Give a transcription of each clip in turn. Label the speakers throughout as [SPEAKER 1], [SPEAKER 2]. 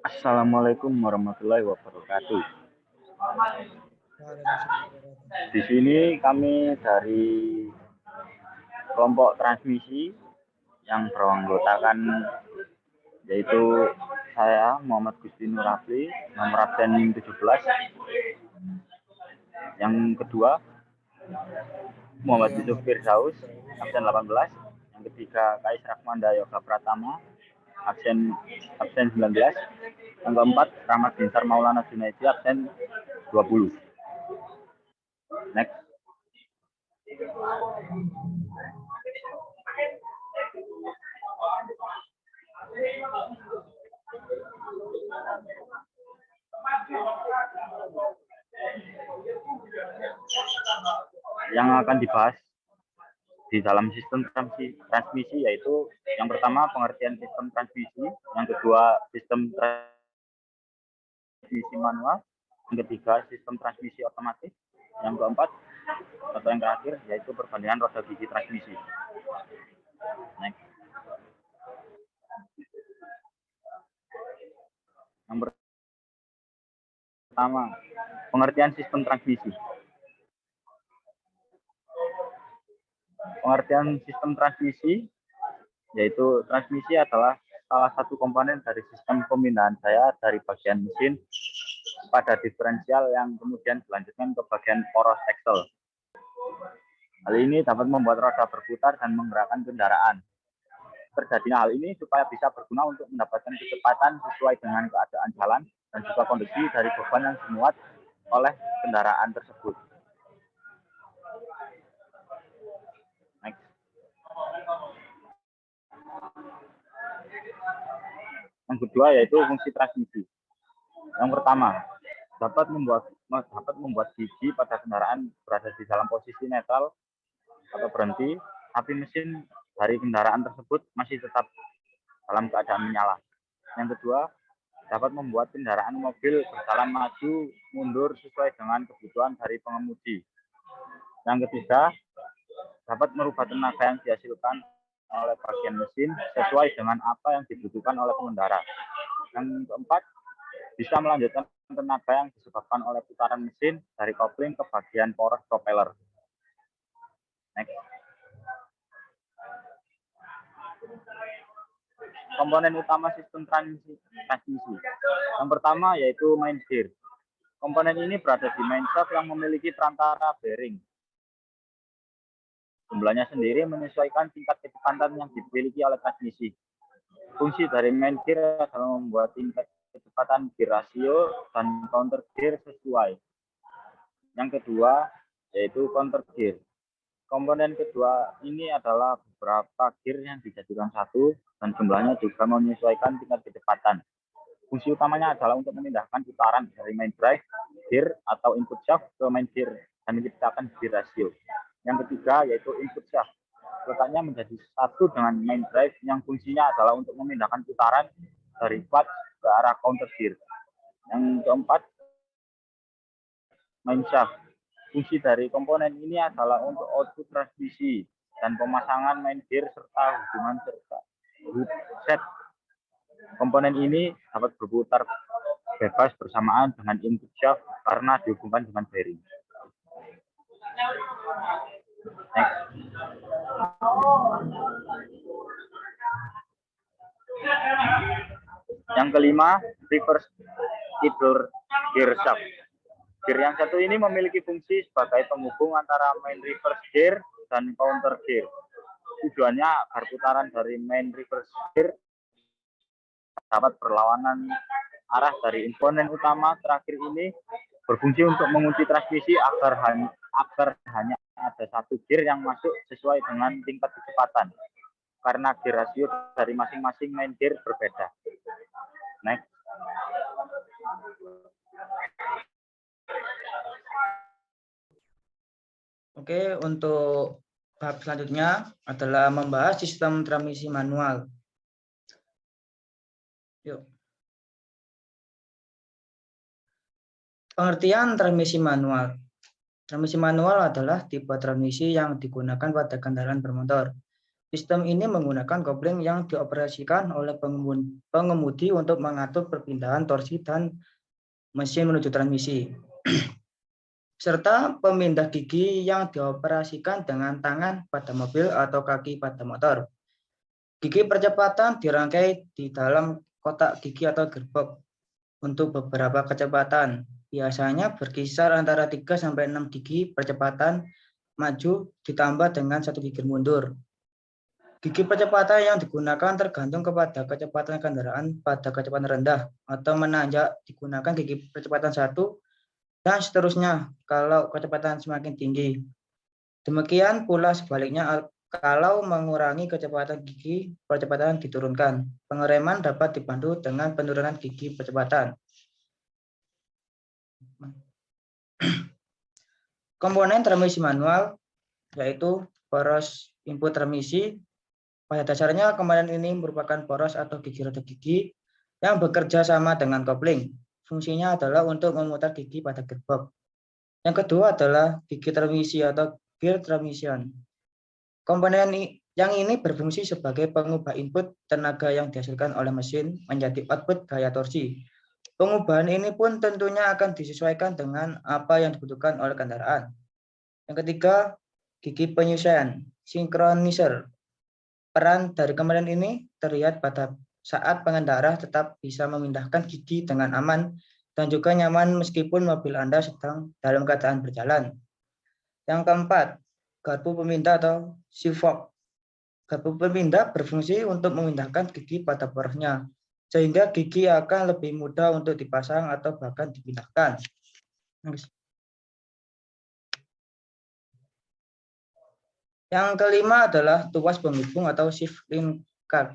[SPEAKER 1] Assalamualaikum warahmatullahi wabarakatuh.
[SPEAKER 2] Waalaikumsalam warahmatullahi
[SPEAKER 1] Di sini kami dari kelompok transmisi yang beranggotakan yaitu saya Muhammad Gusti Nurafli, nomor absen 17. Yang kedua Muhammad
[SPEAKER 2] Saya
[SPEAKER 1] Yusuf
[SPEAKER 2] Muhammad Yusuf
[SPEAKER 1] Firdaus,
[SPEAKER 2] Firdaus.
[SPEAKER 1] absen 18. Yang ketiga Kais Rahmanda Yoga Pratama, absen absen 19. Yang keempat Rahmat Binsar Maulana Junaidi, absen 20. Next. Yang akan dibahas di dalam sistem transmisi yaitu yang pertama pengertian sistem transmisi, yang kedua sistem transmisi manual, yang ketiga sistem transmisi otomatis, yang keempat atau yang terakhir yaitu perbandingan roda gigi transmisi. Next. Yang pertama pengertian sistem transmisi. Pengertian sistem transmisi yaitu transmisi adalah salah satu komponen dari sistem pemindahan daya dari bagian mesin pada diferensial yang kemudian dilanjutkan ke bagian poros aksel. Hal ini dapat membuat roda berputar dan menggerakkan kendaraan. Terjadinya hal ini supaya bisa berguna untuk mendapatkan kecepatan sesuai dengan keadaan jalan dan juga kondisi dari beban yang dimuat oleh kendaraan tersebut. Next. Yang kedua yaitu fungsi transmisi. Yang pertama, dapat membuat gigi pada kendaraan berada di dalam posisi netral atau berhenti, tapi mesin dari kendaraan tersebut masih tetap dalam keadaan menyala. Yang kedua, dapat membuat kendaraan mobil berjalan maju mundur sesuai dengan kebutuhan dari pengemudi. Yang ketiga, dapat merubah tenaga yang dihasilkan oleh bagian mesin sesuai dengan apa yang dibutuhkan oleh pengendara. Yang keempat, bisa melanjutkan tenaga yang disebabkan oleh putaran mesin dari kopling ke bagian poros propeller. Next. Komponen utama sistem transmisi. Yang pertama yaitu main gear. Komponen ini berada di main shaft yang memiliki perantara bearing. Jumlahnya sendiri menyesuaikan tingkat kecepatan yang dimiliki oleh transmisi. Fungsi dari main gear adalah membuat tingkat kecepatan gear rasio dan counter gear sesuai. Yang kedua yaitu counter gear. Komponen kedua ini adalah beberapa gear yang dijadikan satu dan jumlahnya juga menyesuaikan tingkat kecepatan. Fungsi utamanya adalah untuk memindahkan putaran dari main drive gear atau input shaft ke main gear dan menciptakan gear rasio. Yang ketiga yaitu input shaft. Letaknya menjadi satu dengan main drive yang fungsinya adalah untuk memindahkan putaran dari clutch ke arah counter gear. Yang keempat, main shaft. Fungsi dari komponen ini adalah untuk output transmisi dan pemasangan main gear serta hubungan serta hood set. Komponen ini dapat berputar bebas bersamaan dengan input shaft karena dihubungkan dengan bearing. Next. Yang kelima, reverse idler gear shaft. Gear yang satu ini memiliki fungsi sebagai penghubung antara main reverse gear dan counter gear. Tujuannya agar putaran dari main reverse gear dapat berlawanan arah dari komponen utama terakhir ini berfungsi untuk mengunci transmisi agar hanya ada satu gear yang masuk sesuai dengan tingkat kecepatan karena gear rasio dari masing-masing main gear berbeda. Next.
[SPEAKER 2] Oke, untuk bab selanjutnya adalah membahas sistem transmisi manual. Yuk. Pengertian transmisi manual. Transmisi manual adalah tipe transmisi yang digunakan pada kendaraan bermotor. Sistem ini menggunakan kopling yang dioperasikan oleh pengemudi untuk mengatur perpindahan torsi dan mesin menuju transmisi. Serta pemindah gigi yang dioperasikan dengan tangan pada mobil atau kaki pada motor. Gigi percepatan dirangkai di dalam kotak gigi atau gearbox untuk beberapa kecepatan. Biasanya berkisar antara 3-6 gigi percepatan maju ditambah dengan 1 gigi mundur. Gigi percepatan yang digunakan tergantung kepada kecepatan kendaraan pada kecepatan rendah atau menanjak digunakan gigi percepatan 1 dan seterusnya kalau kecepatan semakin tinggi. Demikian pula sebaliknya kalau mengurangi kecepatan gigi percepatan diturunkan. Pengereman dapat dibantu dengan penurunan gigi percepatan. Komponen transmisi manual yaitu poros input transmisi. Pada dasarnya komponen ini merupakan poros atau gigi roda gigi yang bekerja sama dengan kopling. Fungsinya adalah untuk memutar gigi pada gearbox. Yang kedua adalah gigi transmisi atau gear transmission. Komponen yang ini berfungsi sebagai pengubah input tenaga yang dihasilkan oleh mesin menjadi output gaya torsi. Pengubahan ini pun tentunya akan disesuaikan dengan apa yang dibutuhkan oleh kendaraan. Yang ketiga, gigi penyesuaian, synchronizer. Peran dari komponen ini terlihat pada saat pengendara tetap bisa memindahkan gigi dengan aman dan juga nyaman meskipun mobil Anda sedang dalam keadaan berjalan. Yang keempat, garpu pemindah atau shift fork. Garpu pemindah berfungsi untuk memindahkan gigi pada porosnya, sehingga gigi akan lebih mudah untuk dipasang atau bahkan dipindahkan. Yang kelima adalah tuas penghubung atau shift link card.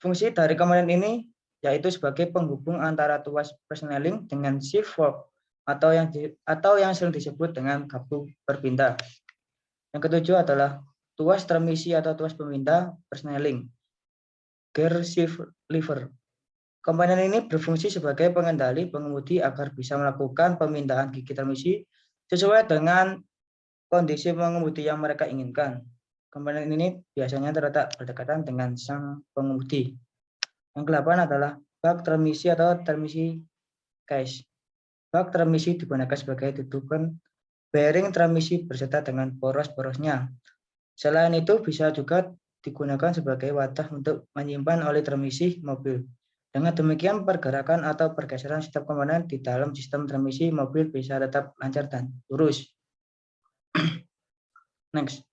[SPEAKER 2] Fungsi dari komponen ini yaitu sebagai penghubung antara tuas persneling dengan shift fork atau yang sering disebut dengan garpu berpindah. Yang ketujuh adalah tuas transmisi atau tuas pemindah persneling, gear shift lever. Komponen ini berfungsi sebagai pengendali pengemudi agar bisa melakukan pemindahan gigi transmisi sesuai dengan kondisi pengemudi yang mereka inginkan. Komponen ini biasanya terletak berdekatan dengan sang pengemudi. Yang ke-8 adalah bak transmisi atau transmisi case. Bak transmisi digunakan sebagai tutupan bearing transmisi berserta dengan poros-porosnya. Selain itu bisa juga digunakan sebagai wadah untuk menyimpan oli transmisi mobil. Dengan demikian pergerakan atau pergeseran setiap komponen di dalam sistem transmisi mobil bisa tetap lancar dan lurus. Next.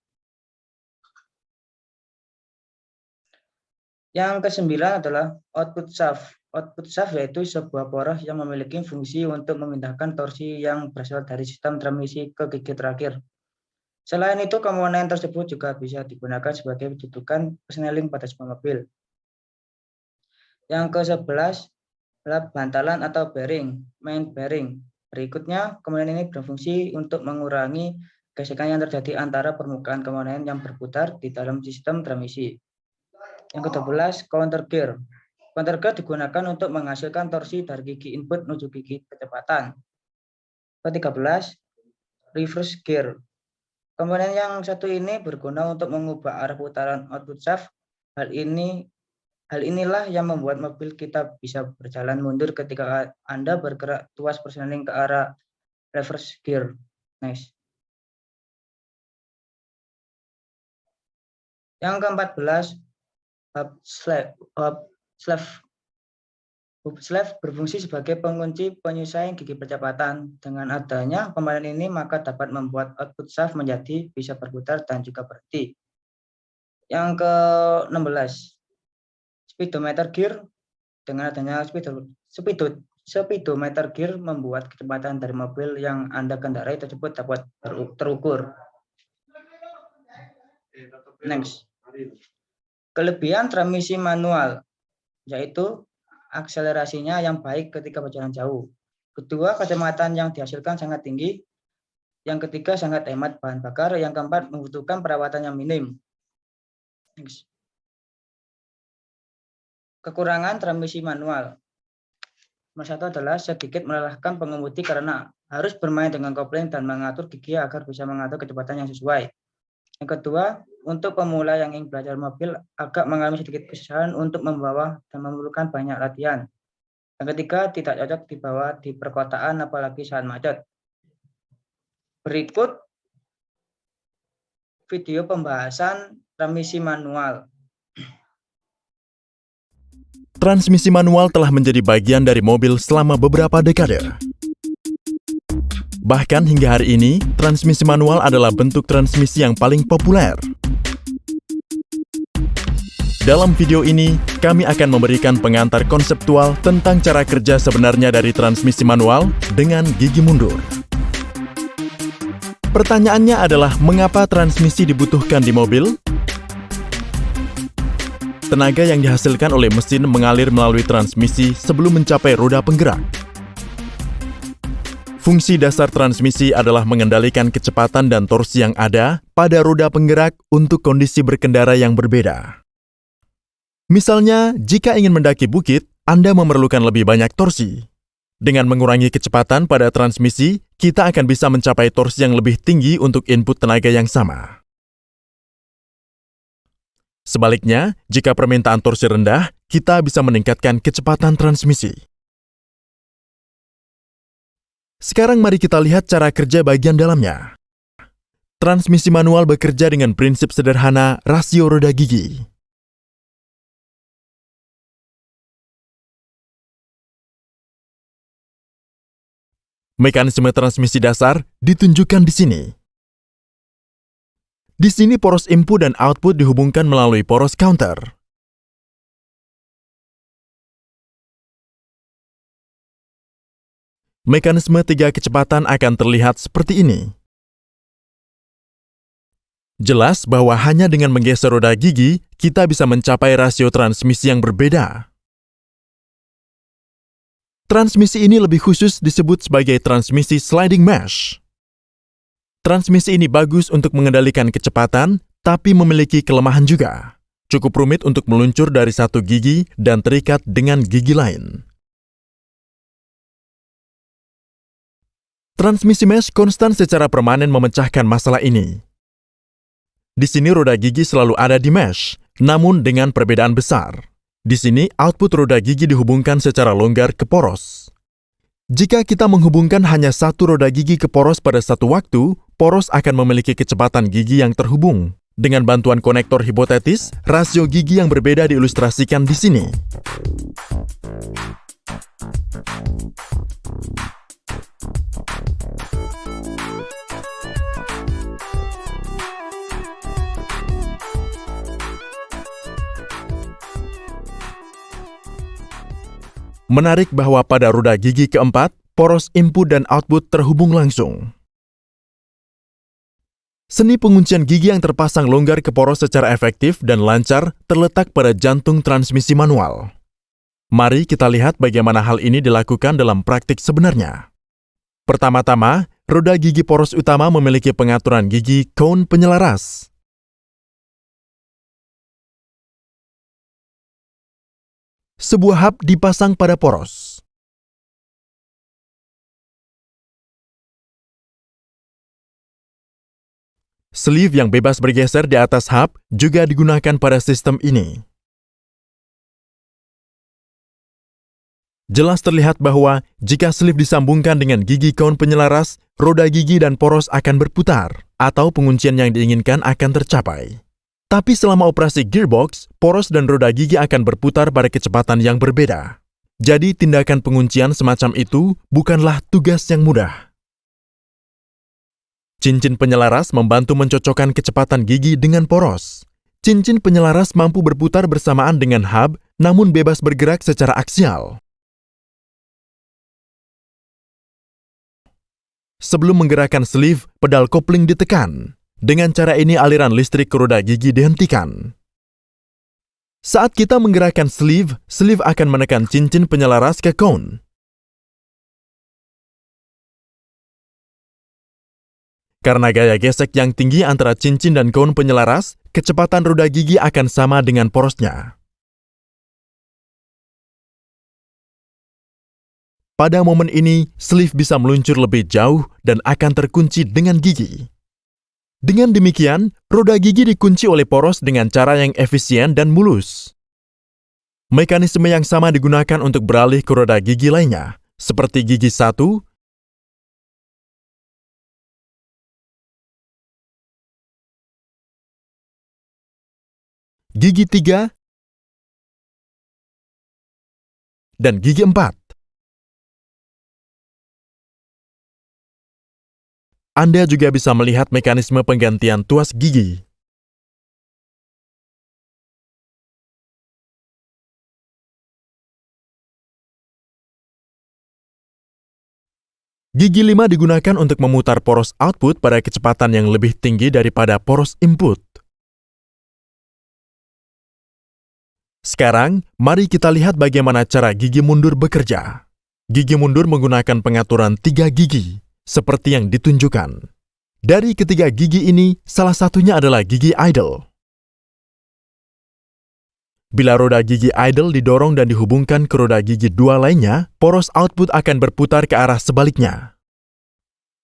[SPEAKER 2] Yang ke-9 adalah output shaft. Output shaft yaitu sebuah poros yang memiliki fungsi untuk memindahkan torsi yang berasal dari sistem transmisi ke gigi terakhir. Selain itu, komponen tersebut juga bisa digunakan sebagai dudukan persneling pada sebuah mobil. Yang ke-11 adalah bantalan atau bearing, main bearing. Berikutnya, komponen ini berfungsi untuk mengurangi gesekan yang terjadi antara permukaan komponen yang berputar di dalam sistem transmisi. Yang ke-12, counter gear. Counter gear digunakan untuk menghasilkan torsi dari gigi input menuju gigi kecepatan. Ke-13, reverse gear. Komponen yang satu ini berguna untuk mengubah arah putaran output shaft. Hal inilah yang membuat mobil kita bisa berjalan mundur ketika Anda bergerak tuas persneling ke arah reverse gear. Nice. Yang ke-14, hub sleeve berfungsi sebagai pengunci penyesuaian gigi percepatan. Dengan adanya komponen ini maka dapat membuat output shaft menjadi bisa berputar dan juga berhenti. Yang ke-16, speedometer gear. Dengan adanya speedometer gear membuat kecepatan dari mobil yang Anda kendarai tersebut dapat terukur. Next. Kelebihan transmisi manual yaitu akselerasinya yang baik ketika berjalan jauh. Kedua, kecepatan yang dihasilkan sangat tinggi. Yang ketiga, sangat hemat bahan bakar. Yang keempat, membutuhkan perawatan yang minim. Next. Kekurangan transmisi manual. Nomor satu adalah sedikit melelahkan pengemudi karena harus bermain dengan kopling dan mengatur gigi agar bisa mengatur kecepatan yang sesuai. Yang kedua, Untuk pemula yang ingin belajar mobil agak mengalami sedikit kesusahan untuk membawa dan memerlukan banyak latihan. Yang ketiga, tidak cocok dibawa di perkotaan apalagi saat macet. Berikut video pembahasan transmisi manual.
[SPEAKER 3] Transmisi manual telah menjadi bagian dari mobil selama beberapa dekade. Bahkan hingga hari ini, transmisi manual adalah bentuk transmisi yang paling populer. Dalam video ini, kami akan memberikan pengantar konseptual tentang cara kerja sebenarnya dari transmisi manual dengan gigi mundur. Pertanyaannya adalah, mengapa transmisi dibutuhkan di mobil? Tenaga yang dihasilkan oleh mesin mengalir melalui transmisi sebelum mencapai roda penggerak. Fungsi dasar transmisi adalah mengendalikan kecepatan dan torsi yang ada pada roda penggerak untuk kondisi berkendara yang berbeda. Misalnya, jika ingin mendaki bukit, Anda memerlukan lebih banyak torsi. Dengan mengurangi kecepatan pada transmisi, kita akan bisa mencapai torsi yang lebih tinggi untuk input tenaga yang sama. Sebaliknya, jika permintaan torsi rendah, kita bisa meningkatkan kecepatan transmisi. Sekarang mari kita lihat cara kerja bagian dalamnya. Transmisi manual bekerja dengan prinsip sederhana rasio roda gigi. Mekanisme transmisi dasar ditunjukkan di sini. Di sini poros input dan output dihubungkan melalui poros counter. Mekanisme 3 kecepatan akan terlihat seperti ini. Jelas bahwa hanya dengan menggeser roda gigi, kita bisa mencapai rasio transmisi yang berbeda. Transmisi ini lebih khusus disebut sebagai transmisi sliding mesh. Transmisi ini bagus untuk mengendalikan kecepatan, tapi memiliki kelemahan juga. Cukup rumit untuk meluncur dari satu gigi dan terikat dengan gigi lain. Transmisi mesh konstan secara permanen memecahkan masalah ini. Di sini roda gigi selalu ada di mesh, namun dengan perbedaan besar. Di sini, output roda gigi dihubungkan secara longgar ke poros. Jika kita menghubungkan hanya satu roda gigi ke poros pada satu waktu, poros akan memiliki kecepatan gigi yang terhubung. Dengan bantuan konektor hipotetis, rasio gigi yang berbeda diilustrasikan di sini. Menarik bahwa pada roda gigi keempat, poros input dan output terhubung langsung. Seni penguncian gigi yang terpasang longgar ke poros secara efektif dan lancar terletak pada jantung transmisi manual. Mari kita lihat bagaimana hal ini dilakukan dalam praktik sebenarnya. Pertama-tama, roda gigi poros utama memiliki pengaturan gigi cone penyelaras. Sebuah hub dipasang pada poros. Sleeve yang bebas bergeser di atas hub juga digunakan pada sistem ini. Jelas terlihat bahwa jika sleeve disambungkan dengan gigi cone penyelaras, roda gigi dan poros akan berputar, atau penguncian yang diinginkan akan tercapai. Tapi selama operasi gearbox, poros dan roda gigi akan berputar pada kecepatan yang berbeda. Jadi tindakan penguncian semacam itu bukanlah tugas yang mudah. Cincin penyelaras membantu mencocokkan kecepatan gigi dengan poros. Cincin penyelaras mampu berputar bersamaan dengan hub, namun bebas bergerak secara aksial. Sebelum menggerakkan sleeve, pedal kopling ditekan. Dengan cara ini aliran listrik ke roda gigi dihentikan. Saat kita menggerakkan sleeve, sleeve akan menekan cincin penyelaras ke cone. Karena gaya gesek yang tinggi antara cincin dan cone penyelaras, kecepatan roda gigi akan sama dengan porosnya. Pada momen ini, sleeve bisa meluncur lebih jauh dan akan terkunci dengan gigi. Dengan demikian, roda gigi dikunci oleh poros dengan cara yang efisien dan mulus. Mekanisme yang sama digunakan untuk beralih ke roda gigi lainnya, seperti gigi 1, gigi 3, dan gigi 4. Anda juga bisa melihat mekanisme penggantian tuas gigi. Gigi 5 digunakan untuk memutar poros output pada kecepatan yang lebih tinggi daripada poros input. Sekarang, mari kita lihat bagaimana cara gigi mundur bekerja. Gigi mundur menggunakan pengaturan 3 gigi, seperti yang ditunjukkan. Dari ketiga gigi ini, salah satunya adalah gigi idle. Bila roda gigi idle didorong dan dihubungkan ke roda gigi 2 lainnya, poros output akan berputar ke arah sebaliknya.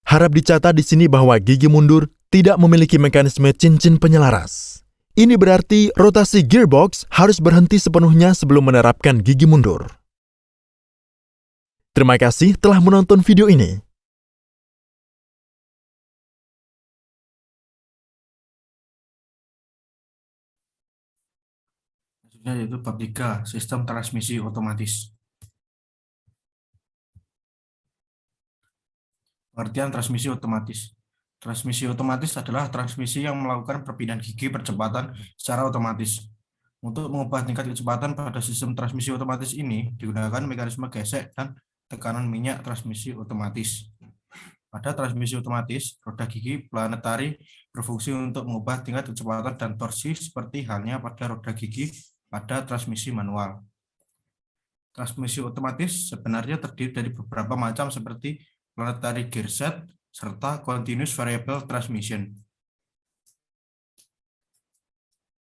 [SPEAKER 3] Harap dicatat di sini bahwa gigi mundur tidak memiliki mekanisme cincin penyelaras. Ini berarti rotasi gearbox harus berhenti sepenuhnya sebelum menerapkan gigi mundur. Terima kasih telah menonton video ini.
[SPEAKER 4] Yaitu bab 3, sistem transmisi otomatis. Pengertian transmisi otomatis. Transmisi otomatis adalah transmisi yang melakukan perpindahan gigi percepatan secara otomatis. Untuk mengubah tingkat kecepatan pada sistem transmisi otomatis ini digunakan mekanisme gesek dan tekanan minyak transmisi otomatis. Pada transmisi otomatis, roda gigi planetari berfungsi untuk mengubah tingkat kecepatan dan torsi seperti halnya pada roda gigi pada transmisi manual. Transmisi otomatis sebenarnya terdiri dari beberapa macam seperti planetary gear set serta continuous variable transmission.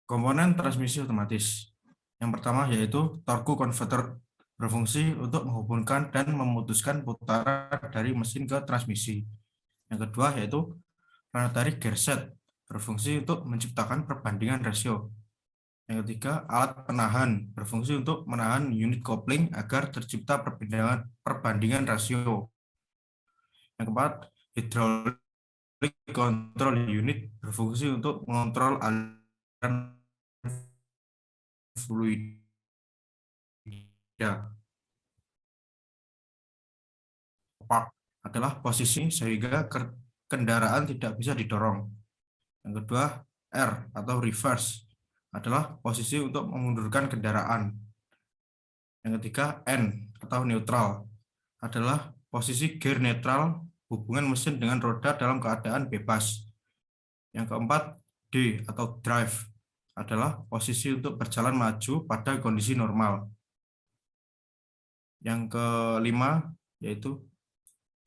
[SPEAKER 4] Komponen transmisi otomatis. Yang pertama yaitu torque converter, berfungsi untuk menghubungkan dan memutuskan putaran dari mesin ke transmisi. Yang kedua yaitu planetary gear set, berfungsi untuk menciptakan perbandingan rasio. Yang ketiga, alat penahan, berfungsi untuk menahan unit coupling agar tercipta perbandingan rasio. Yang keempat, hydraulic control unit, berfungsi untuk mengontrol aliran fluida. Park adalah posisi sehingga kendaraan tidak bisa didorong. Yang kedua, R atau reverse adalah posisi untuk memundurkan kendaraan. Yang ketiga, N atau neutral adalah posisi gear netral hubungan mesin dengan roda dalam keadaan bebas. Yang keempat, D atau drive adalah posisi untuk berjalan maju pada kondisi normal. Yang kelima yaitu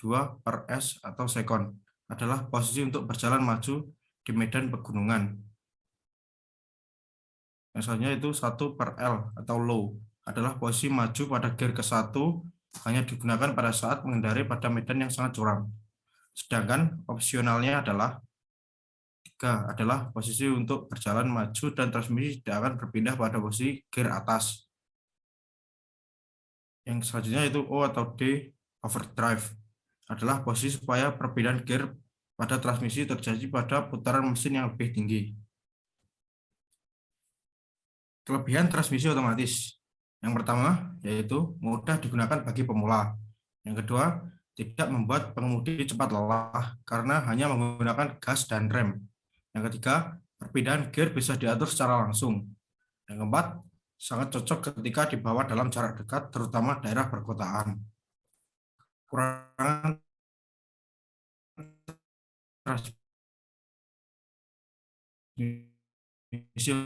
[SPEAKER 4] 2/s atau second adalah posisi untuk berjalan maju di medan pegunungan. Yang selanjutnya itu 1/L atau low adalah posisi maju pada gear ke-1 hanya digunakan pada saat mengendarai pada medan yang sangat curam. Sedangkan opsionalnya adalah 3 adalah posisi untuk berjalan maju dan transmisi tidak akan berpindah pada posisi gear atas. Yang selanjutnya itu O atau D overdrive adalah posisi supaya perpindahan gear pada transmisi terjadi pada putaran mesin yang lebih tinggi. Kelebihan transmisi otomatis. Yang pertama yaitu mudah digunakan bagi pemula. Yang kedua, tidak membuat pengemudi cepat lelah karena hanya menggunakan gas dan rem. Yang ketiga, perpindahan gear bisa diatur secara langsung. Yang keempat, sangat cocok ketika dibawa dalam jarak dekat, terutama daerah perkotaan. Kekurangan transmisi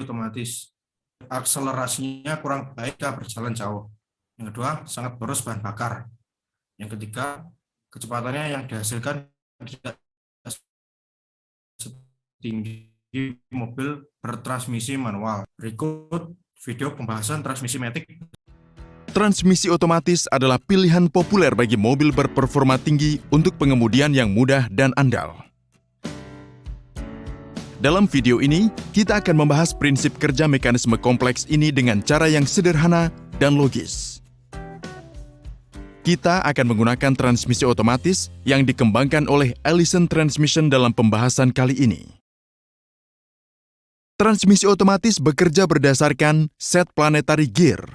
[SPEAKER 4] otomatis. Akselerasinya kurang baik jika berjalan jauh. Yang kedua, sangat boros bahan bakar. Yang ketiga, kecepatannya yang dihasilkan tidak setinggi mobil bertransmisi manual. Berikut video pembahasan transmisi matic.
[SPEAKER 3] Transmisi otomatis adalah pilihan populer bagi mobil berperforma tinggi untuk pengemudian yang mudah dan andal. Dalam video ini, kita akan membahas prinsip kerja mekanisme kompleks ini dengan cara yang sederhana dan logis. Kita akan menggunakan transmisi otomatis yang dikembangkan oleh Allison Transmission dalam pembahasan kali ini. Transmisi otomatis bekerja berdasarkan set planetary gear.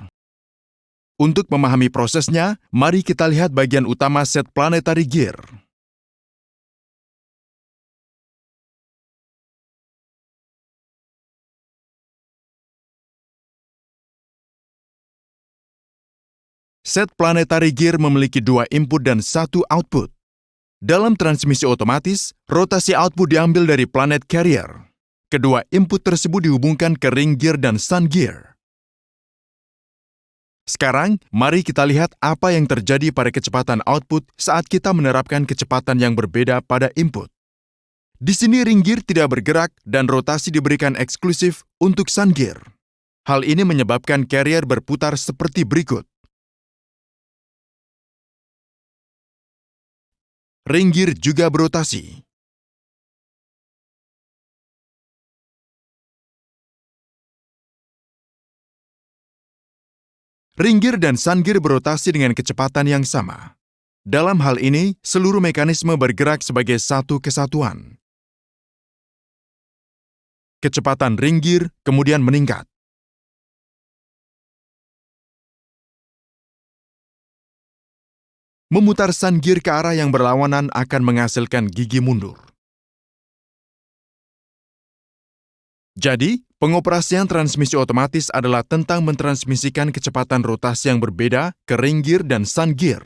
[SPEAKER 3] Untuk memahami prosesnya, mari kita lihat bagian utama set planetary gear. Set planetary gear memiliki 2 input dan 1 output. Dalam transmisi otomatis, rotasi output diambil dari planet carrier. Kedua input tersebut dihubungkan ke ring gear dan sun gear. Sekarang, mari kita lihat apa yang terjadi pada kecepatan output saat kita menerapkan kecepatan yang berbeda pada input. Di sini ring gear tidak bergerak dan rotasi diberikan eksklusif untuk sun gear. Hal ini menyebabkan carrier berputar seperti berikut. Ring gear juga berotasi. Ring gear dan sun gear berotasi dengan kecepatan yang sama. Dalam hal ini, seluruh mekanisme bergerak sebagai satu kesatuan. Kecepatan ring gear kemudian meningkat. Memutar sun gear ke arah yang berlawanan akan menghasilkan gigi mundur. Jadi, pengoperasian transmisi otomatis adalah tentang mentransmisikan kecepatan rotasi yang berbeda ke ring gear dan sun gear.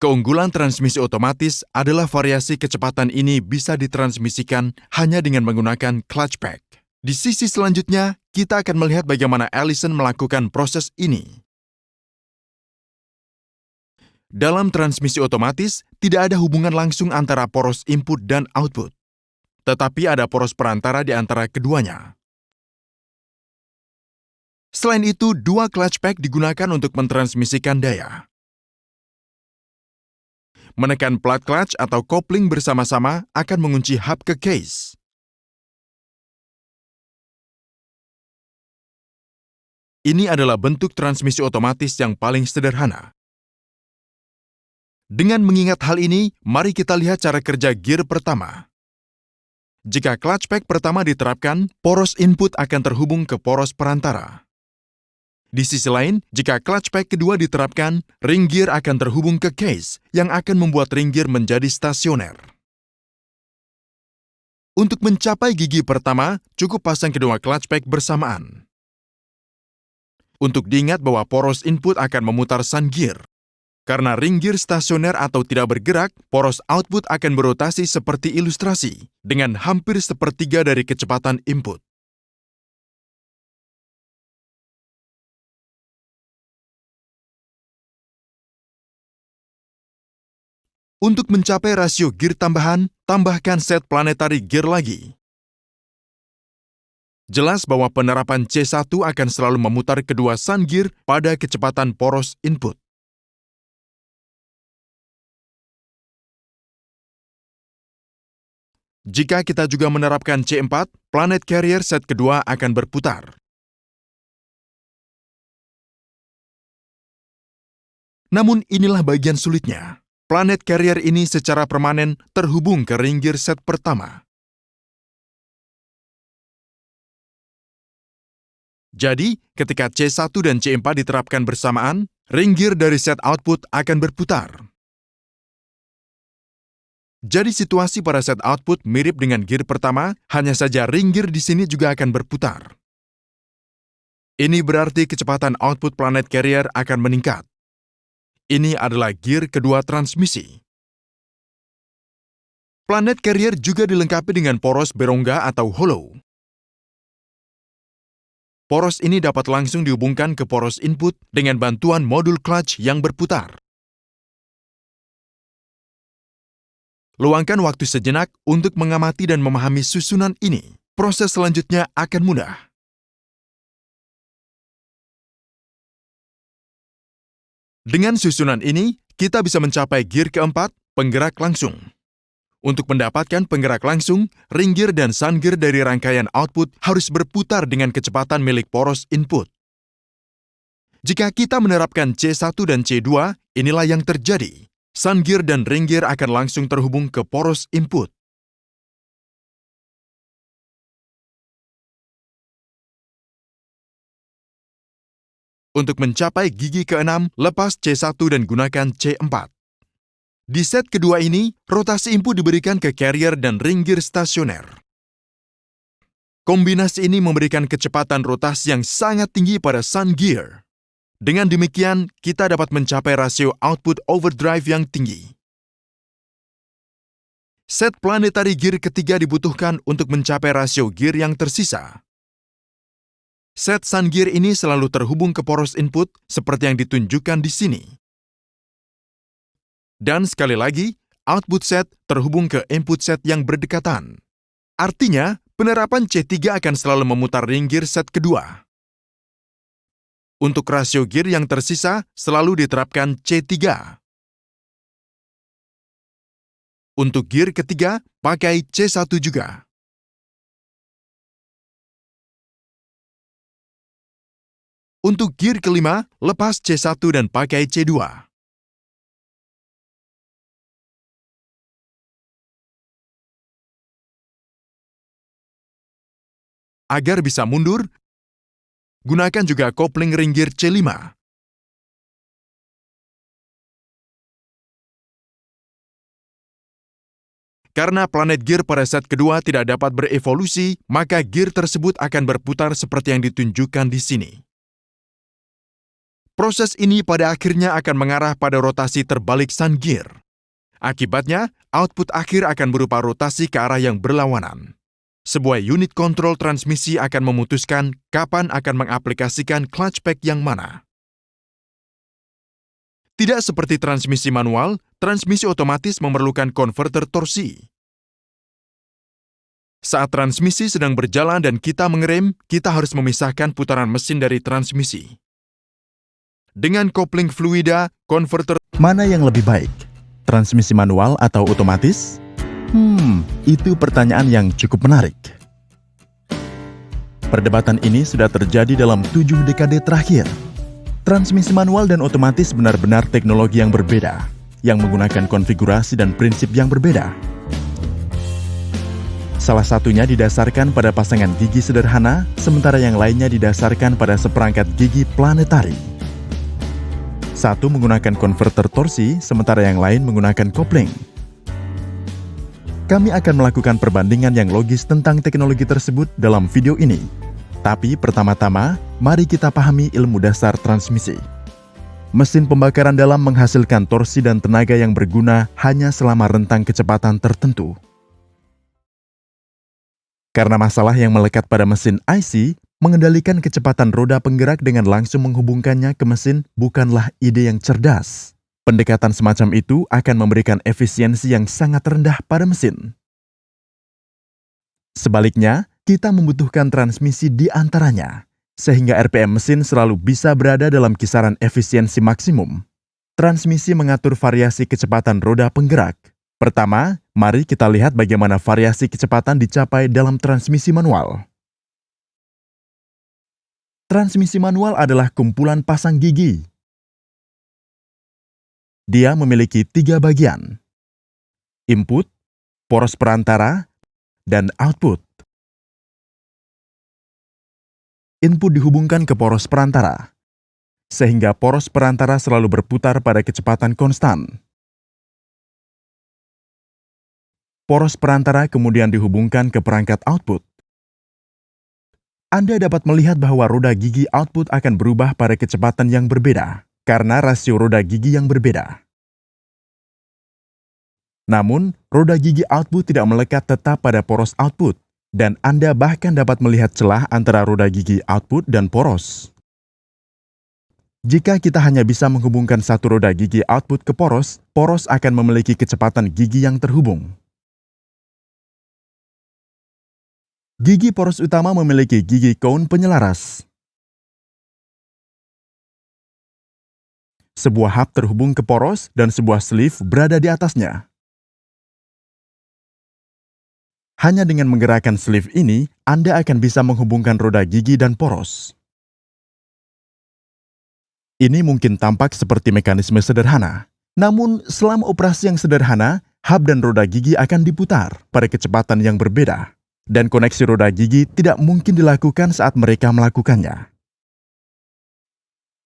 [SPEAKER 3] Keunggulan transmisi otomatis adalah variasi kecepatan ini bisa ditransmisikan hanya dengan menggunakan clutch pack. Di sisi selanjutnya, kita akan melihat bagaimana Allison melakukan proses ini. Dalam transmisi otomatis, tidak ada hubungan langsung antara poros input dan output, tetapi ada poros perantara di antara keduanya. Selain itu, 2 clutch pack digunakan untuk mentransmisikan daya. Menekan plat clutch atau kopling bersama-sama akan mengunci hub ke case. Ini adalah bentuk transmisi otomatis yang paling sederhana. Dengan mengingat hal ini, mari kita lihat cara kerja gear pertama. Jika clutch pack pertama diterapkan, poros input akan terhubung ke poros perantara. Di sisi lain, jika clutch pack kedua diterapkan, ring gear akan terhubung ke case yang akan membuat ring gear menjadi stasioner. Untuk mencapai gigi pertama, cukup pasang kedua clutch pack bersamaan. Untuk diingat bahwa poros input akan memutar sun gear. Karena ring gear stasioner atau tidak bergerak, poros output akan berotasi seperti ilustrasi, dengan hampir sepertiga dari kecepatan input. Untuk mencapai rasio gear tambahan, tambahkan set planetary gear lagi. Jelas bahwa penerapan C1 akan selalu memutar kedua sun gear pada kecepatan poros input. Jika kita juga menerapkan C4, planet carrier set kedua akan berputar. Namun inilah bagian sulitnya. Planet carrier ini secara permanen terhubung ke ring gear set pertama. Jadi, ketika C1 dan C4 diterapkan bersamaan, ring gear dari set output akan berputar. Jadi situasi pada set output mirip dengan gear pertama, hanya saja ring gear di sini juga akan berputar. Ini berarti kecepatan output planet carrier akan meningkat. Ini adalah gear kedua transmisi. Planet carrier juga dilengkapi dengan poros berongga atau hollow. Poros ini dapat langsung dihubungkan ke poros input dengan bantuan modul clutch yang berputar. Luangkan waktu sejenak untuk mengamati dan memahami susunan ini. Proses selanjutnya akan mudah. Dengan susunan ini, kita bisa mencapai gear keempat, penggerak langsung. Untuk mendapatkan penggerak langsung, ring gear dan sun gear dari rangkaian output harus berputar dengan kecepatan milik poros input. Jika kita menerapkan C1 dan C2, inilah yang terjadi. Sun gear dan ring gear akan langsung terhubung ke poros input. Untuk mencapai gigi ke-6, lepas C1 dan gunakan C4. Di set kedua ini, rotasi input diberikan ke carrier dan ring gear stasioner. Kombinasi ini memberikan kecepatan rotasi yang sangat tinggi pada sun gear. Dengan demikian, kita dapat mencapai rasio output overdrive yang tinggi. Set planetary gear ketiga dibutuhkan untuk mencapai rasio gear yang tersisa. Set sun gear ini selalu terhubung ke poros input seperti yang ditunjukkan di sini. Dan sekali lagi, output set terhubung ke input set yang berdekatan. Artinya, penerapan C3 akan selalu memutar ring gear set kedua. Untuk rasio gear yang tersisa, selalu diterapkan C3. Untuk gear ketiga, pakai C1 juga. Untuk gear kelima, lepas C1 dan pakai C2. Agar bisa mundur, gunakan juga kopling ring gear C5. Karena planet gear pada set kedua tidak dapat berevolusi, maka gear tersebut akan berputar seperti yang ditunjukkan di sini. Proses ini pada akhirnya akan mengarah pada rotasi terbalik sun gear. Akibatnya, output akhir akan berupa rotasi ke arah yang berlawanan. Sebuah unit kontrol transmisi akan memutuskan kapan akan mengaplikasikan clutch pack yang mana. Tidak seperti transmisi manual, transmisi otomatis memerlukan konverter torsi. Saat transmisi sedang berjalan dan kita mengerem, kita harus memisahkan putaran mesin dari transmisi. Dengan kopling fluida, konverter
[SPEAKER 5] Mana yang lebih baik? Transmisi manual atau otomatis? Itu pertanyaan yang cukup menarik. Perdebatan ini sudah terjadi dalam 7 dekade terakhir. Transmisi manual dan otomatis benar-benar teknologi yang berbeda, yang menggunakan konfigurasi dan prinsip yang berbeda. Salah satunya didasarkan pada pasangan gigi sederhana, sementara yang lainnya didasarkan pada seperangkat gigi planetari. Satu menggunakan konverter torsi, sementara yang lain menggunakan kopling. Kami akan melakukan perbandingan yang logis tentang teknologi tersebut dalam video ini. Tapi pertama-tama, mari kita pahami ilmu dasar transmisi. Mesin pembakaran dalam menghasilkan torsi dan tenaga yang berguna hanya selama rentang kecepatan tertentu. Karena masalah yang melekat pada mesin IC, mengendalikan kecepatan roda penggerak dengan langsung menghubungkannya ke mesin bukanlah ide yang cerdas. Pendekatan semacam itu akan memberikan efisiensi yang sangat rendah pada mesin. Sebaliknya, kita membutuhkan transmisi di antaranya, sehingga RPM mesin selalu bisa berada dalam kisaran efisiensi maksimum. Transmisi mengatur variasi kecepatan roda penggerak. Pertama, mari kita lihat bagaimana variasi kecepatan dicapai dalam transmisi manual. Transmisi manual adalah kumpulan pasang gigi. Dia memiliki 3 bagian: input, poros perantara, dan output. Input dihubungkan ke poros perantara, sehingga poros perantara selalu berputar pada kecepatan konstan. Poros perantara kemudian dihubungkan ke perangkat output. Anda dapat melihat bahwa roda gigi output akan berubah pada kecepatan yang berbeda, karena rasio roda gigi yang berbeda. Namun, roda gigi output tidak melekat tetap pada poros output, dan Anda bahkan dapat melihat celah antara roda gigi output dan poros. Jika kita hanya bisa menghubungkan satu roda gigi output ke poros, poros akan memiliki kecepatan gigi yang terhubung. Gigi poros utama memiliki gigi cone penyelaras. Sebuah hub terhubung ke poros dan sebuah sleeve berada di atasnya. Hanya dengan menggerakkan sleeve ini, Anda akan bisa menghubungkan roda gigi dan poros. Ini mungkin tampak seperti mekanisme sederhana. Namun, selama operasi yang sederhana, hub dan roda gigi akan diputar pada kecepatan yang berbeda. Dan koneksi roda gigi tidak mungkin dilakukan saat mereka melakukannya.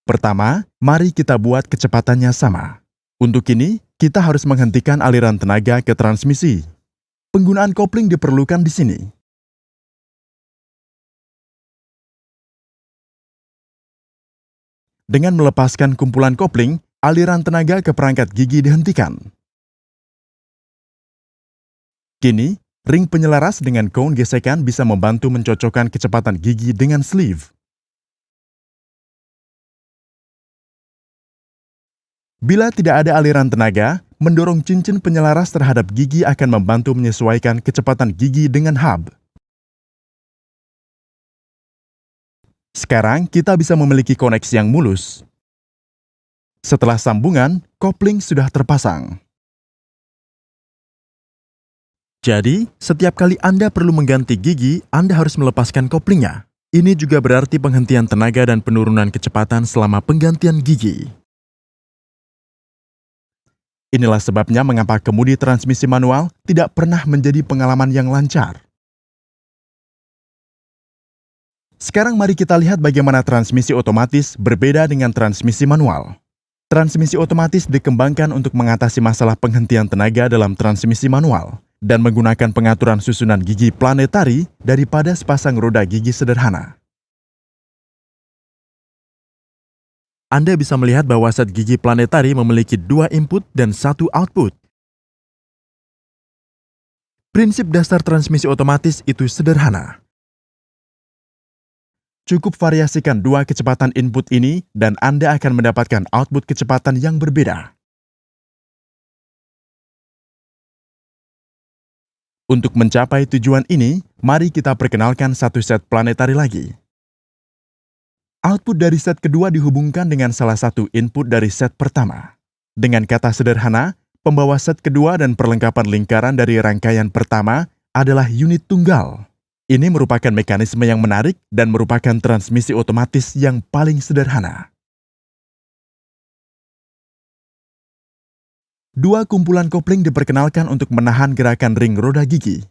[SPEAKER 5] Pertama, mari kita buat kecepatannya sama. Untuk ini, kita harus menghentikan aliran tenaga ke transmisi. Penggunaan kopling diperlukan di sini. Dengan melepaskan kumpulan kopling, aliran tenaga ke perangkat gigi dihentikan. Kini, ring penyelaras dengan cone gesekan bisa membantu mencocokkan kecepatan gigi dengan sleeve. Bila tidak ada aliran tenaga, mendorong cincin penyelaras terhadap gigi akan membantu menyesuaikan kecepatan gigi dengan hub. Sekarang kita bisa memiliki koneksi yang mulus. Setelah sambungan, kopling sudah terpasang. Jadi, setiap kali Anda perlu mengganti gigi, Anda harus melepaskan koplingnya. Ini juga berarti penghentian tenaga dan penurunan kecepatan selama penggantian gigi. Inilah sebabnya mengapa kemudi transmisi manual tidak pernah menjadi pengalaman yang lancar. Sekarang mari kita lihat bagaimana transmisi otomatis berbeda dengan transmisi manual. Transmisi otomatis dikembangkan untuk mengatasi masalah penghentian tenaga dalam transmisi manual dan menggunakan pengaturan susunan gigi planetari daripada sepasang roda gigi sederhana. Anda bisa melihat bahwa set gigi planetari memiliki 2 input dan 1 output. Prinsip dasar transmisi otomatis itu sederhana. Cukup variasikan 2 kecepatan input ini dan Anda akan mendapatkan output kecepatan yang berbeda. Untuk mencapai tujuan ini, mari kita perkenalkan satu set planetari lagi. Output dari set kedua dihubungkan dengan salah satu input dari set pertama. Dengan kata sederhana, pembawa set kedua dan perlengkapan lingkaran dari rangkaian pertama adalah unit tunggal. Ini merupakan mekanisme yang menarik dan merupakan transmisi otomatis yang paling sederhana. 2 kumpulan kopling diperkenalkan untuk menahan gerakan ring roda gigi.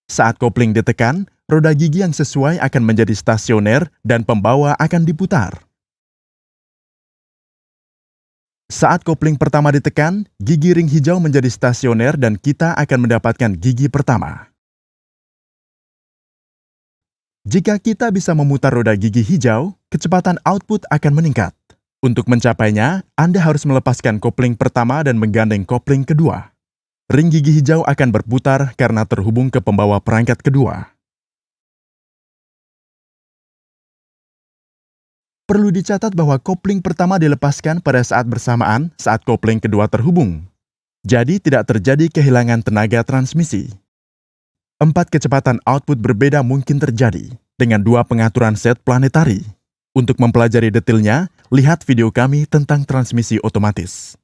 [SPEAKER 5] Saat kopling ditekan, roda gigi yang sesuai akan menjadi stasioner dan pembawa akan diputar. Saat kopling pertama ditekan, gigi ring hijau menjadi stasioner dan kita akan mendapatkan gigi pertama. Jika kita bisa memutar roda gigi hijau, kecepatan output akan meningkat. Untuk mencapainya, Anda harus melepaskan kopling pertama dan menggandeng kopling kedua. Ring gigi hijau akan berputar karena terhubung ke pembawa perangkat kedua. Perlu dicatat bahwa kopling pertama dilepaskan pada saat bersamaan saat kopling kedua terhubung. Jadi tidak terjadi kehilangan tenaga transmisi. 4 kecepatan output berbeda mungkin terjadi dengan 2 pengaturan set planetari. Untuk mempelajari detailnya, lihat video kami tentang transmisi otomatis.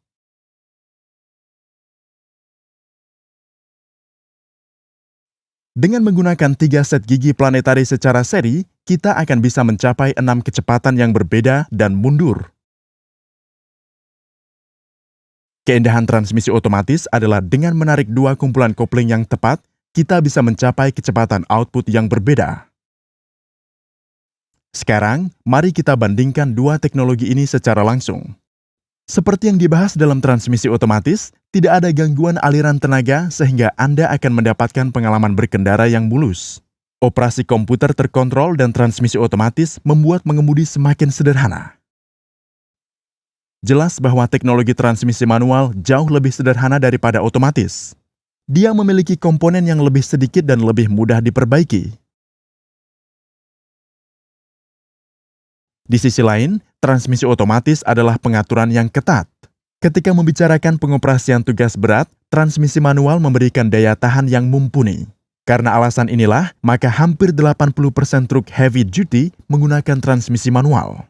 [SPEAKER 5] Dengan menggunakan 3 set gigi planetari secara seri, kita akan bisa mencapai 6 kecepatan yang berbeda dan mundur. Keindahan transmisi otomatis adalah dengan menarik 2 kumpulan kopling yang tepat, kita bisa mencapai kecepatan output yang berbeda. Sekarang, mari kita bandingkan 2 teknologi ini secara langsung. Seperti yang dibahas dalam transmisi otomatis, tidak ada gangguan aliran tenaga sehingga Anda akan mendapatkan pengalaman berkendara yang mulus. Operasi komputer terkontrol dan transmisi otomatis membuat mengemudi semakin sederhana. Jelas bahwa teknologi transmisi manual jauh lebih sederhana daripada otomatis. Dia memiliki komponen yang lebih sedikit dan lebih mudah diperbaiki. Di sisi lain, transmisi otomatis adalah pengaturan yang ketat. Ketika membicarakan pengoperasian tugas berat, transmisi manual memberikan daya tahan yang mumpuni. Karena alasan inilah, maka hampir 80% truk heavy duty menggunakan transmisi manual.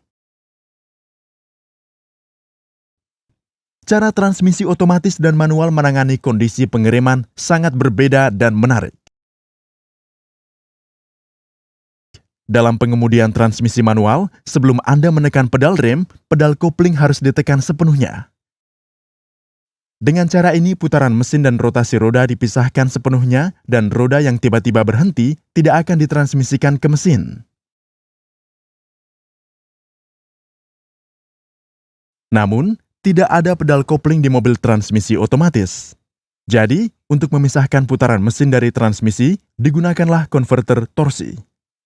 [SPEAKER 5] Cara transmisi otomatis dan manual menangani kondisi pengiriman sangat berbeda dan menarik. Dalam pengemudian transmisi manual, sebelum Anda menekan pedal rem, pedal kopling harus ditekan sepenuhnya. Dengan cara ini, putaran mesin dan rotasi roda dipisahkan sepenuhnya dan roda yang tiba-tiba berhenti tidak akan ditransmisikan ke mesin. Namun, tidak ada pedal kopling di mobil transmisi otomatis. Jadi, untuk memisahkan putaran mesin dari transmisi, digunakanlah konverter torsi.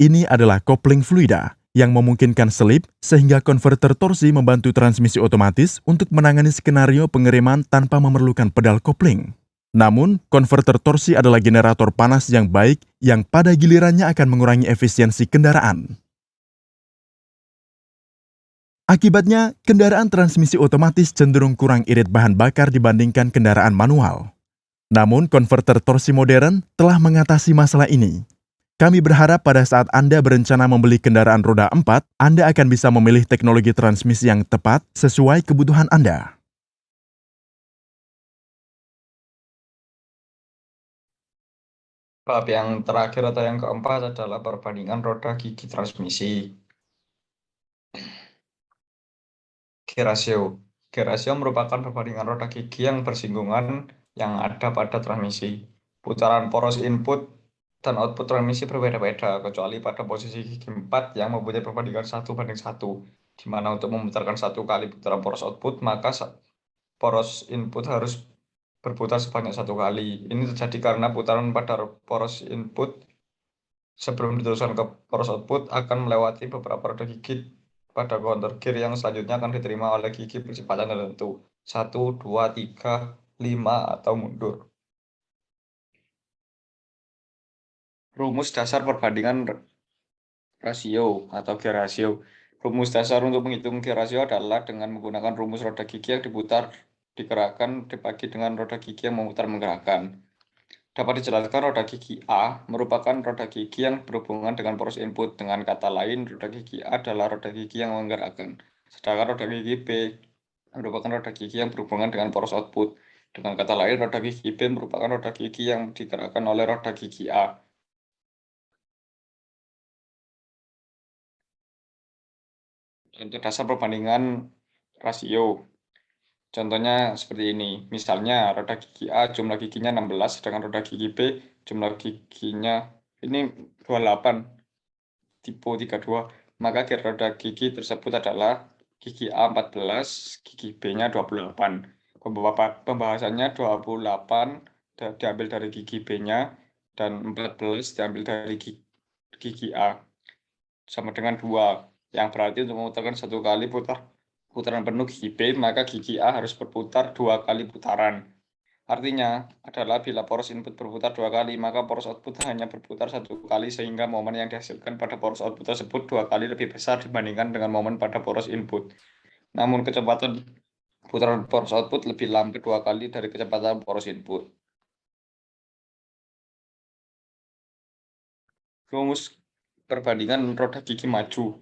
[SPEAKER 5] Ini adalah kopling fluida yang memungkinkan selip sehingga konverter torsi membantu transmisi otomatis untuk menangani skenario pengiriman tanpa memerlukan pedal kopling. Namun, konverter torsi adalah generator panas yang baik yang pada gilirannya akan mengurangi efisiensi kendaraan. Akibatnya, kendaraan transmisi otomatis cenderung kurang irit bahan bakar dibandingkan kendaraan manual. Namun, konverter torsi modern telah mengatasi masalah ini. Kami berharap pada saat Anda berencana membeli kendaraan roda 4, Anda akan bisa memilih teknologi transmisi yang tepat sesuai kebutuhan Anda.
[SPEAKER 6] Bab yang terakhir atau yang keempat adalah perbandingan roda gigi transmisi. G-ratio. G-ratio merupakan perbandingan roda gigi yang bersinggungan yang ada pada transmisi. Putaran poros input dan output transmisi berbeda-beda, kecuali pada posisi gigi 4 yang mempunyai perbandingan 1:1, di mana untuk memutarkan 1 kali putaran poros output, maka poros input harus berputar sebanyak 1 kali. Ini terjadi karena putaran pada poros input sebelum diteruskan ke poros output akan melewati beberapa roda gigi pada kontur gear yang selanjutnya akan diterima oleh gigi berkecepatan tertentu 1, 2, 3, 5 atau mundur. Rumus dasar perbandingan rasio atau gear ratio. Rumus dasar untuk menghitung gear ratio adalah dengan menggunakan rumus roda gigi yang diputar digerakkan dibagi dengan roda gigi yang memutar menggerakkan. Dapat dijelaskan roda gigi A merupakan roda gigi yang berhubungan dengan poros input. Dengan kata lain, roda gigi A adalah roda gigi yang menggerakkan. Sedangkan roda gigi B merupakan roda gigi yang berhubungan dengan poros output. Dengan kata lain, roda gigi B merupakan roda gigi yang digerakkan oleh roda gigi A. Untuk dasar perbandingan rasio. Contohnya seperti ini. Misalnya roda gigi A jumlah giginya 16, sedangkan roda gigi B jumlah giginya ini 28, tipe 32. Maka gear roda gigi tersebut adalah gigi A 14, gigi B-nya 28. Pembahasannya 28 diambil dari gigi B-nya dan 14 diambil dari gigi A. Sama dengan 2, yang berarti untuk memutarkan 1 kali putaran penuh gigi B, maka gigi A harus berputar 2 kali putaran. Artinya adalah bila poros input berputar 2 kali, maka poros output hanya berputar 1 kali sehingga momen yang dihasilkan pada poros output tersebut 2 kali lebih besar dibandingkan dengan momen pada poros input. Namun kecepatan putaran poros output lebih lambat 2 kali dari kecepatan poros input. Rumus perbandingan roda gigi maju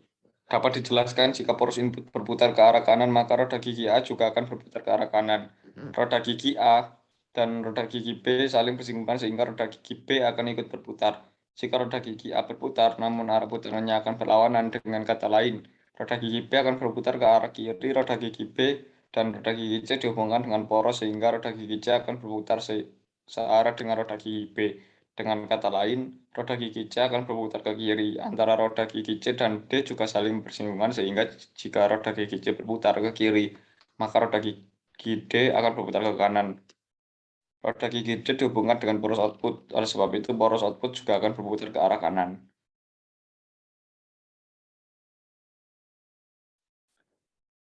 [SPEAKER 6] dapat dijelaskan jika poros input berputar ke arah kanan, maka roda gigi A juga akan berputar ke arah kanan. Roda gigi A dan roda gigi B saling bersinggungan sehingga roda gigi B akan ikut berputar. Jika roda gigi A berputar, namun arah putarannya akan berlawanan, dengan kata lain, roda gigi B akan berputar ke arah kiri roda gigi B dan roda gigi C dihubungkan dengan poros sehingga roda gigi C akan berputar searah dengan roda gigi B. Dengan kata lain, roda gigi C akan berputar ke kiri. Antara roda gigi C dan D juga saling bersinggungan sehingga jika roda gigi C berputar ke kiri, maka roda gigi D akan berputar ke kanan. Roda gigi D dihubungkan dengan poros output. Oleh sebab itu, poros output juga akan berputar ke arah kanan.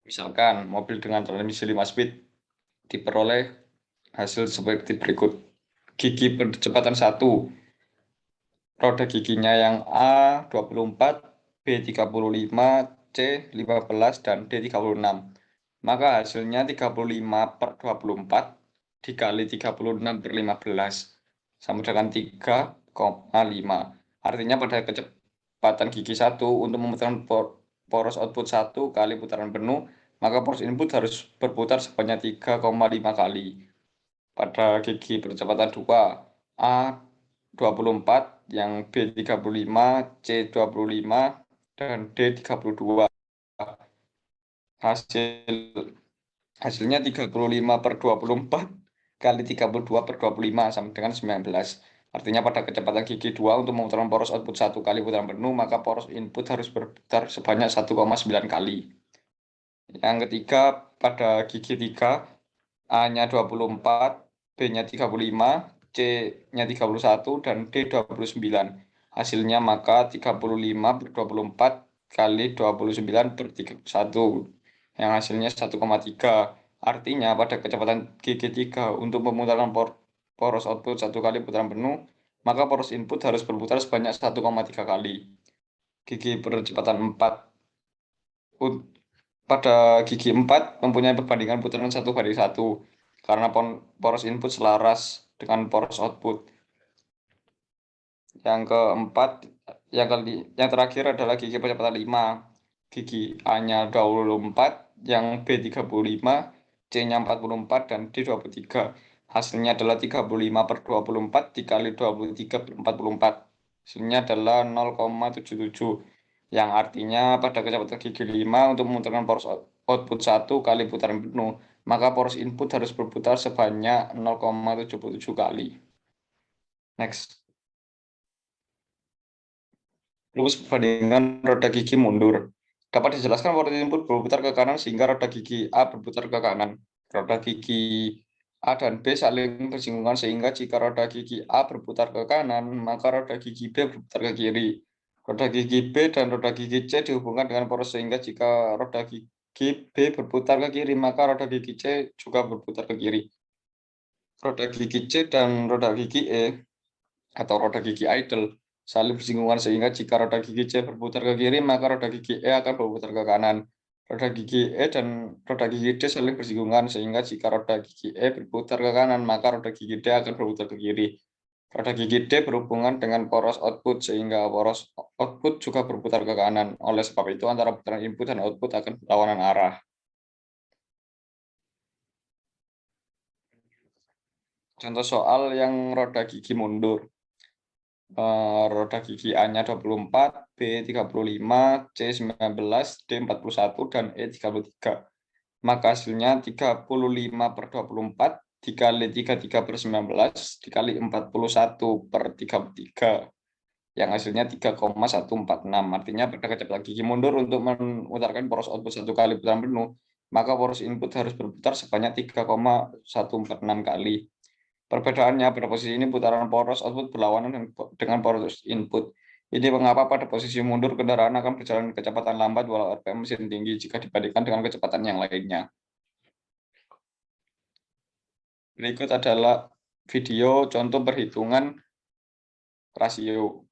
[SPEAKER 6] Misalkan, mobil dengan transmisi 5 speed diperoleh hasil seperti berikut. Gigi percepatan 1. Roda giginya yang A 24, B 35, C 15, dan D 36. Maka hasilnya 35/24 dikali 36/15 sama dengan 3,5. Artinya pada kecepatan gigi 1 untuk memutarkan poros output 1 kali putaran penuh, maka poros input harus berputar sebanyak 3,5 kali. Pada gigi percepatan 2, A 24, yang B 35, C 25, dan D 32. Hasilnya 35/24 kali 32/25 sama dengan 19. Artinya pada kecepatan gigi 2 untuk memutaran poros output 1 kali putaran penuh, maka poros input harus berputar sebanyak 1,9 kali. Yang ketiga, pada gigi 3, A-nya 24, B-nya 35, C-nya 31, dan D 29. Hasilnya maka 35/24 kali 29/31, yang hasilnya 1,3. Artinya pada kecepatan gigi 3 untuk pemutaran poros output 1 kali putaran penuh, maka poros input harus berputar sebanyak 1,3 kali. Gigi percepatan 4. Pada gigi 4 mempunyai perbandingan putaran 1/1 karena poros input selaras dengan poros output. Yang keempat, yang terakhir adalah gigi percepatan 5. Gigi A-nya 24, yang B 35, C-nya 44, dan D 23. Hasilnya adalah 35/24 dikali 23/44. Hasilnya adalah 0,77. Yang artinya pada kecepatan gigi 5 untuk memutarkan poros output 1 kali putaran penuh, maka poros input harus berputar sebanyak 0,77 kali. Next. Rumus perbandingan roda gigi mundur. Dapat dijelaskan poros input berputar ke kanan sehingga roda gigi A berputar ke kanan. Roda gigi A dan B saling bersinggungan sehingga jika roda gigi A berputar ke kanan, maka roda gigi B berputar ke kiri. Roda gigi B dan roda gigi C dihubungkan dengan poros sehingga jika roda gigi B berputar ke kiri, maka roda gigi C juga berputar ke kiri. Roda gigi C dan roda gigi E atau roda gigi idle saling bersinggungan sehingga jika roda gigi C berputar ke kiri, maka roda gigi E akan berputar ke kanan. Roda gigi E dan roda gigi D saling bersinggungan sehingga jika roda gigi E berputar ke kanan, maka roda gigi D akan berputar ke kiri. Roda gigi D berhubungan dengan poros output sehingga poros output juga berputar ke kanan. Oleh sebab itu antara putaran input dan output akan berlawanan arah. Contoh soal yang roda gigi mundur. Roda gigi A-nya 24, B 35, C 19, D 41, dan E 33. Maka hasilnya 35/24 dikali 33/19 dikali 41/33, yang hasilnya 3,146. Artinya pada kecepatan gigi mundur untuk memutarkan poros output 1 kali putaran penuh, maka poros input harus berputar sebanyak 3,146 kali. Perbedaannya pada posisi ini putaran poros output berlawanan dengan poros input. Ini mengapa pada posisi mundur kendaraan akan berjalan kecepatan lambat walau RPM mesin tinggi jika dibandingkan dengan kecepatan yang lainnya. Berikut adalah video contoh perhitungan rasio.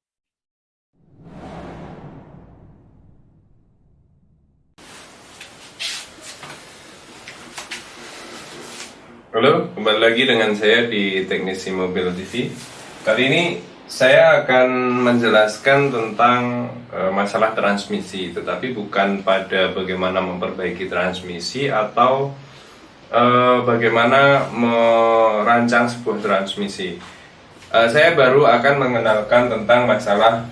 [SPEAKER 7] Halo, kembali lagi dengan saya di Teknisi Mobil TV. Kali ini saya akan menjelaskan tentang masalah transmisi, tetapi bukan pada bagaimana memperbaiki transmisi atau bagaimana merancang sebuah transmisi. Saya baru akan mengenalkan tentang masalah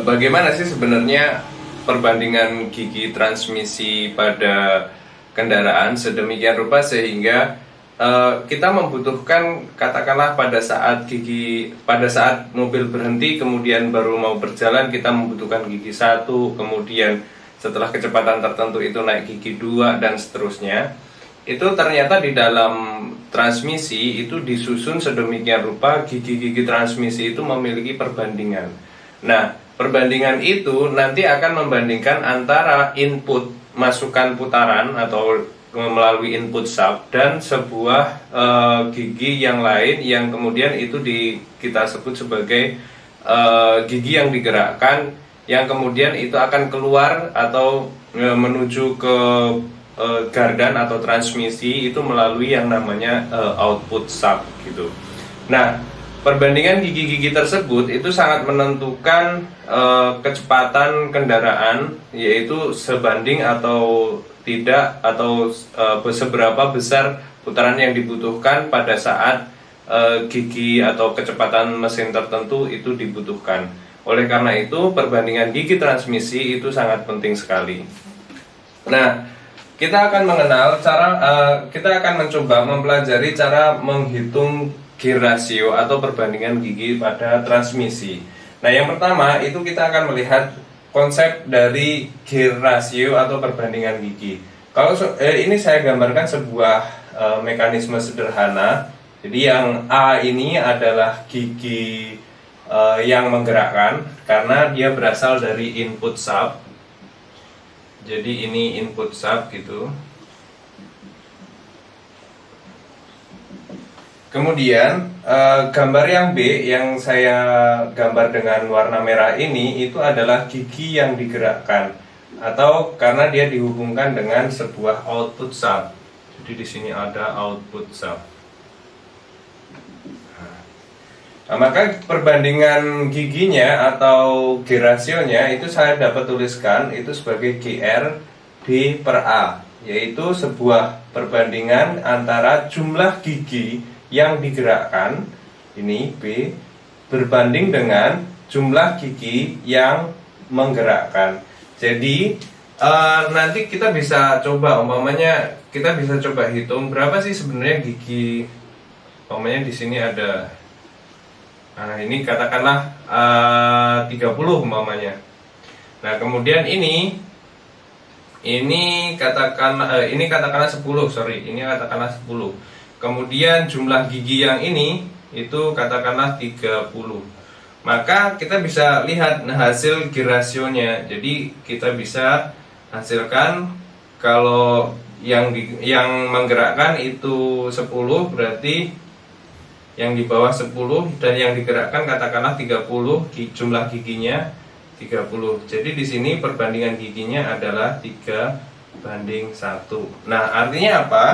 [SPEAKER 7] bagaimana sih sebenarnya perbandingan gigi transmisi pada kendaraan sedemikian rupa sehingga kita membutuhkan, katakanlah pada saat mobil berhenti kemudian baru mau berjalan kita membutuhkan gigi 1, kemudian setelah kecepatan tertentu itu naik gigi 2 dan seterusnya. Itu ternyata di dalam transmisi itu disusun sedemikian rupa gigi-gigi transmisi itu memiliki perbandingan. Nah, perbandingan itu nanti akan membandingkan antara input masukan putaran atau melalui input sub dan sebuah gigi yang lain yang kemudian itu kita sebut sebagai gigi yang digerakkan, yang kemudian itu akan keluar atau menuju ke gardan atau transmisi itu melalui yang namanya output sub gitu. Nah, perbandingan gigi-gigi tersebut itu sangat menentukan kecepatan kendaraan, yaitu sebanding atau tidak atau seberapa besar putaran yang dibutuhkan pada saat gigi atau kecepatan mesin tertentu itu dibutuhkan. Oleh karena itu, perbandingan gigi transmisi itu sangat penting sekali. Nah, kita akan mencoba mempelajari cara menghitung gear ratio atau perbandingan gigi pada transmisi. Nah, yang pertama itu kita akan melihat konsep dari gear ratio atau perbandingan gigi. Kalau ini saya gambarkan sebuah mekanisme sederhana. Jadi yang A ini adalah gigi yang menggerakkan karena dia berasal dari input sub. Jadi ini input sub gitu. Kemudian gambar yang B yang saya gambar dengan warna merah ini itu adalah gigi yang digerakkan atau karena dia dihubungkan dengan sebuah output sub. Jadi di sini ada output sub. Nah, maka perbandingan giginya atau gear ratio-nya itu saya dapat tuliskan itu sebagai GR B per A, yaitu sebuah perbandingan antara jumlah gigi yang digerakkan, ini B, berbanding dengan jumlah gigi yang menggerakkan. Jadi nanti kita bisa coba, umpamanya kita bisa coba hitung berapa sih sebenarnya gigi, umpamanya di sini ada. Nah, ini katakanlah 30 umpamanya. Nah, kemudian ini katakanlah 10, ini katakanlah 10. Kemudian jumlah gigi yang ini itu katakanlah 30. Maka kita bisa lihat hasil gear ratio-nya. Jadi kita bisa hasilkan kalau yang menggerakkan itu 10, berarti yang di bawah 10 dan yang digerakkan katakanlah 30, jumlah giginya 30. Jadi di sini perbandingan giginya adalah 3:1. Nah, artinya apa?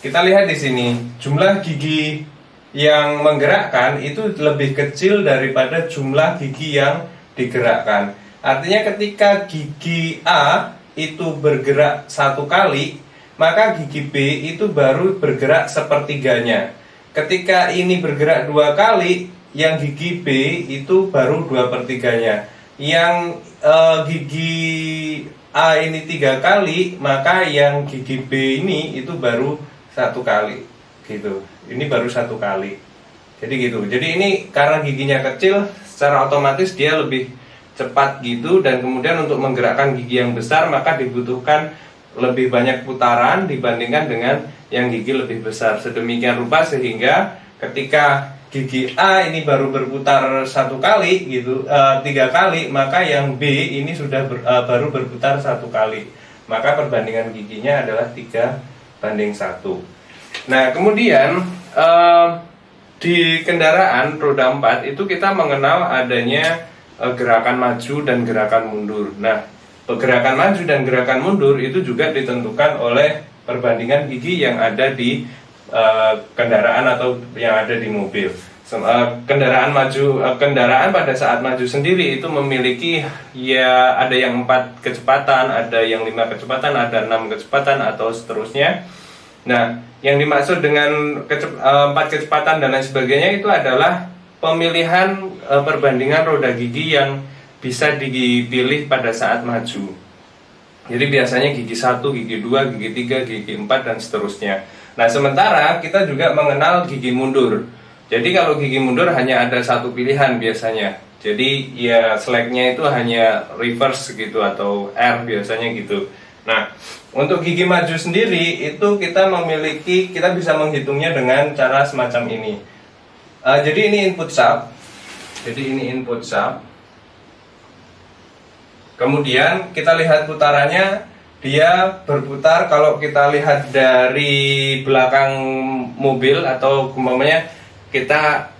[SPEAKER 7] Kita lihat di sini, jumlah gigi yang menggerakkan itu lebih kecil daripada jumlah gigi yang digerakkan. Artinya ketika gigi A itu bergerak 1 kali, maka gigi B itu baru bergerak sepertiganya. Ketika ini bergerak 2 kali, yang gigi B itu baru 2/3-nya. Yang gigi A ini 3 kali, maka yang gigi B ini itu baru 1 kali. Gitu. Ini baru 1 kali. Jadi gitu. Jadi ini karena giginya kecil, secara otomatis dia lebih cepat gitu, dan kemudian untuk menggerakkan gigi yang besar maka dibutuhkan lebih banyak putaran dibandingkan dengan yang gigi lebih besar. Sedemikian rupa sehingga ketika gigi A ini baru berputar 1 kali gitu, 3 kali, maka yang B ini sudah baru berputar 1 kali. Maka perbandingan giginya adalah 3:1. Nah, kemudian di kendaraan roda 4 itu kita mengenal adanya gerakan maju dan gerakan mundur. Nah, gerakan maju dan gerakan mundur itu juga ditentukan oleh perbandingan gigi yang ada di kendaraan atau yang ada di mobil. Kendaraan pada saat maju sendiri itu memiliki ya ada yang 4 kecepatan, ada yang 5 kecepatan, ada 6 kecepatan atau seterusnya. Nah, yang dimaksud dengan 4 kecepatan dan lain sebagainya itu adalah pemilihan perbandingan roda gigi yang bisa dipilih pada saat maju. Jadi biasanya gigi 1, gigi 2, gigi 3, gigi 4 dan seterusnya. Nah, sementara kita juga mengenal gigi mundur. Jadi kalau gigi mundur hanya ada 1 pilihan biasanya. Jadi ya slacknya itu hanya reverse gitu atau R biasanya gitu. Nah, untuk gigi maju sendiri itu kita bisa menghitungnya dengan cara semacam ini. Jadi ini input sub. Kemudian kita lihat putarannya, dia berputar kalau kita lihat dari belakang mobil atau umpamanya kita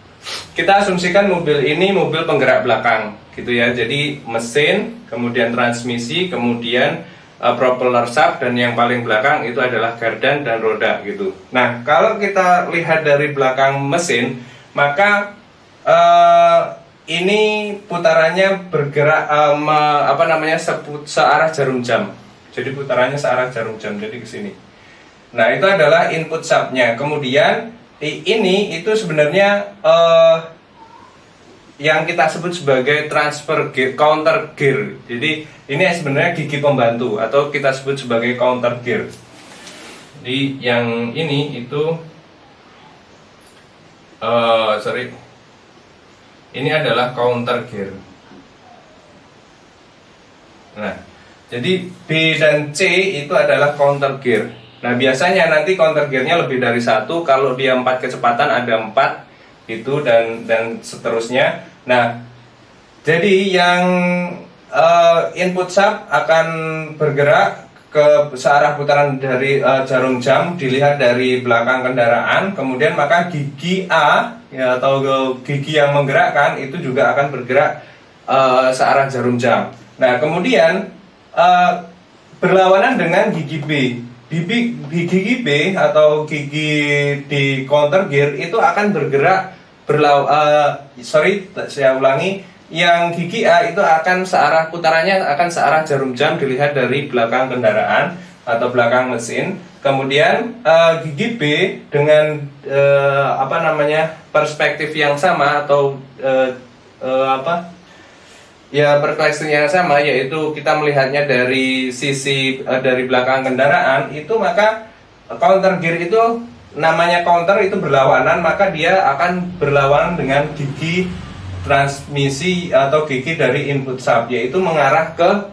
[SPEAKER 7] asumsikan mobil ini mobil penggerak belakang gitu ya. Jadi mesin, kemudian transmisi, kemudian propeller sub, dan yang paling belakang itu adalah gardan dan roda gitu. Nah, kalau kita lihat dari belakang mesin, maka ini putarannya bergerak searah jarum jam Jadi putarannya searah jarum jam, jadi ke sini. Nah, itu adalah input sub-nya. Kemudian ini itu sebenarnya yang kita sebut sebagai transfer gear, counter gear. Jadi ini sebenarnya gigi pembantu atau kita sebut sebagai counter gear. Jadi yang ini itu ini adalah counter gear. Nah, jadi B dan C itu adalah counter gear. Nah, biasanya nanti counter gearnya lebih dari satu. Kalau dia 4 kecepatan ada 4 itu dan seterusnya. Nah, jadi yang input sub akan bergerak ke searah putaran dari jarum jam dilihat dari belakang kendaraan. Kemudian maka gigi A ya, atau gigi yang menggerakkan itu juga akan bergerak searah jarum jam. Nah, kemudian berlawanan dengan gigi B. Gigi B atau gigi di counter gear itu akan bergerak saya ulangi, yang gigi A itu akan searah putarannya akan searah jarum jam dilihat dari belakang kendaraan atau belakang mesin. Kemudian gigi B dengan perspektif yang sama atau perspektif yang sama, yaitu kita melihatnya dari sisi dari belakang kendaraan itu, maka counter gear itu namanya counter itu berlawanan, maka dia akan berlawanan dengan gigi transmisi atau gigi dari input sub, yaitu mengarah ke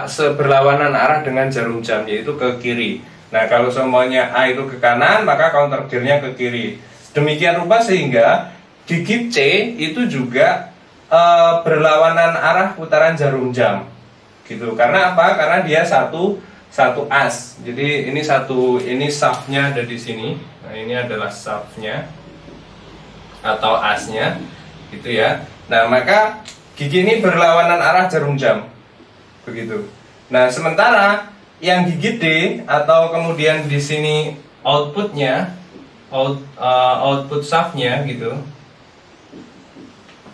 [SPEAKER 7] seberlawanan arah dengan jarum jam, yaitu ke kiri. Nah, kalau semuanya A itu ke kanan, maka counter gearnya ke kiri. Demikian rupa sehingga gigi C itu juga berlawanan arah putaran jarum jam, gitu. Karena apa? Karena dia satu as. Jadi ini sub-nya ada di sini. Nah, ini adalah sub-nya atau asnya, gitu ya. Nah, maka gigi ini berlawanan arah jarum jam, begitu. Nah, sementara yang gigi D atau kemudian di sini outputnya, output sub-nya, gitu.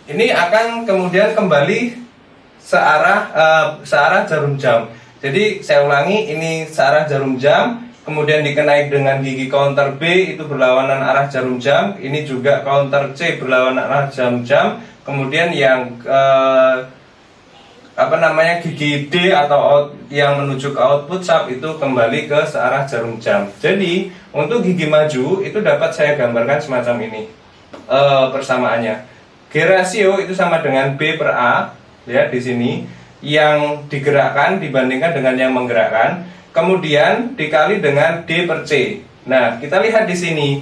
[SPEAKER 7] Ini akan kemudian kembali searah jarum jam. Jadi saya ulangi, ini searah jarum jam, kemudian dikenai dengan gigi counter B itu berlawanan arah jarum jam. Ini juga counter C berlawanan arah jarum jam. Kemudian yang gigi D atau yang menuju ke output sub itu kembali ke searah jarum jam. Jadi untuk gigi maju itu dapat saya gambarkan semacam ini persamaannya. G rasio itu sama dengan B per A, ya, di sini yang digerakkan dibandingkan dengan yang menggerakkan, kemudian dikali dengan D per C. Nah, kita lihat di sini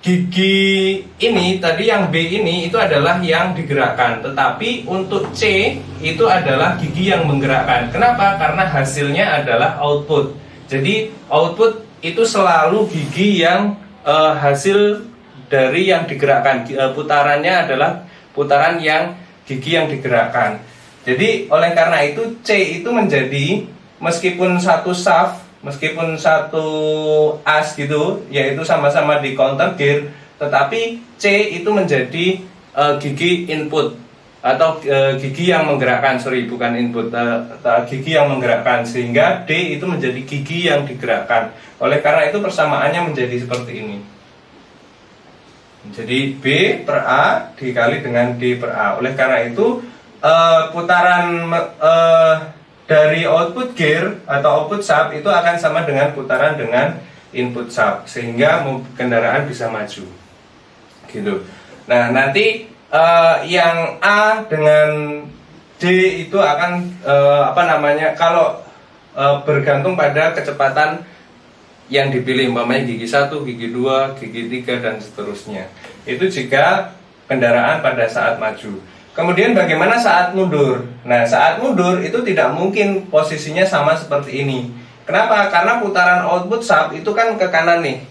[SPEAKER 7] gigi ini tadi yang B ini itu adalah yang digerakkan, tetapi untuk C itu adalah gigi yang menggerakkan. Kenapa? Karena hasilnya adalah output. Jadi output itu selalu gigi yang hasil dari yang digerakkan. Putarannya adalah putaran yang gigi yang digerakkan. Jadi oleh karena itu C itu menjadi meskipun satu shaft, meskipun satu as gitu, yaitu sama-sama di counter gear, tetapi C itu menjadi gigi input atau gigi yang menggerakkan, bukan input, gigi yang menggerakkan, sehingga D itu menjadi gigi yang digerakkan. Oleh karena itu persamaannya menjadi seperti ini. Jadi B per A dikali dengan D per A. Oleh karena itu putaran dari output gear atau output sub itu akan sama dengan putaran dengan input sub, sehingga kendaraan bisa maju, gitu. Nah, nanti yang A dengan D itu akan kalau bergantung pada kecepatan yang dipilih, umpamanya gigi 1, gigi 2, gigi 3 dan seterusnya. Itu jika kendaraan pada saat maju. Kemudian bagaimana saat mundur? Nah, saat mundur itu tidak mungkin posisinya sama seperti ini. Kenapa? Karena putaran output sub itu kan ke kanan nih.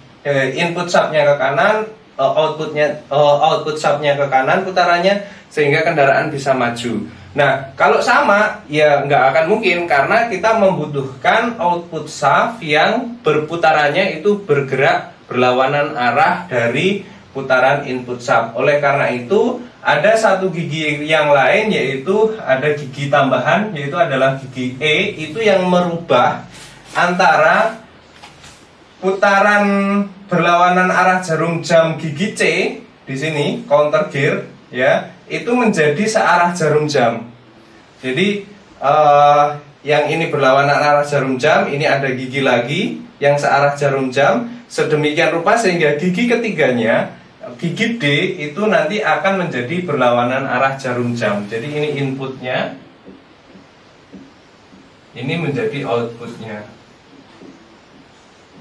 [SPEAKER 7] Input subnya ke kanan, output subnya ke kanan putarannya, sehingga kendaraan bisa maju. Nah, kalau sama ya nggak akan mungkin, karena kita membutuhkan output sub yang berputarannya itu bergerak berlawanan arah dari putaran input sub. Oleh karena itu, ada satu gigi yang lain, yaitu ada gigi tambahan, yaitu adalah gigi E, itu yang merubah antara putaran berlawanan arah jarum jam gigi C di sini, counter gear, ya, itu menjadi searah jarum jam. Jadi yang ini berlawanan arah jarum jam, ini ada gigi lagi yang searah jarum jam, sedemikian rupa sehingga gigi ketiganya, gigi D, itu nanti akan menjadi berlawanan arah jarum jam. Jadi ini inputnya, ini menjadi outputnya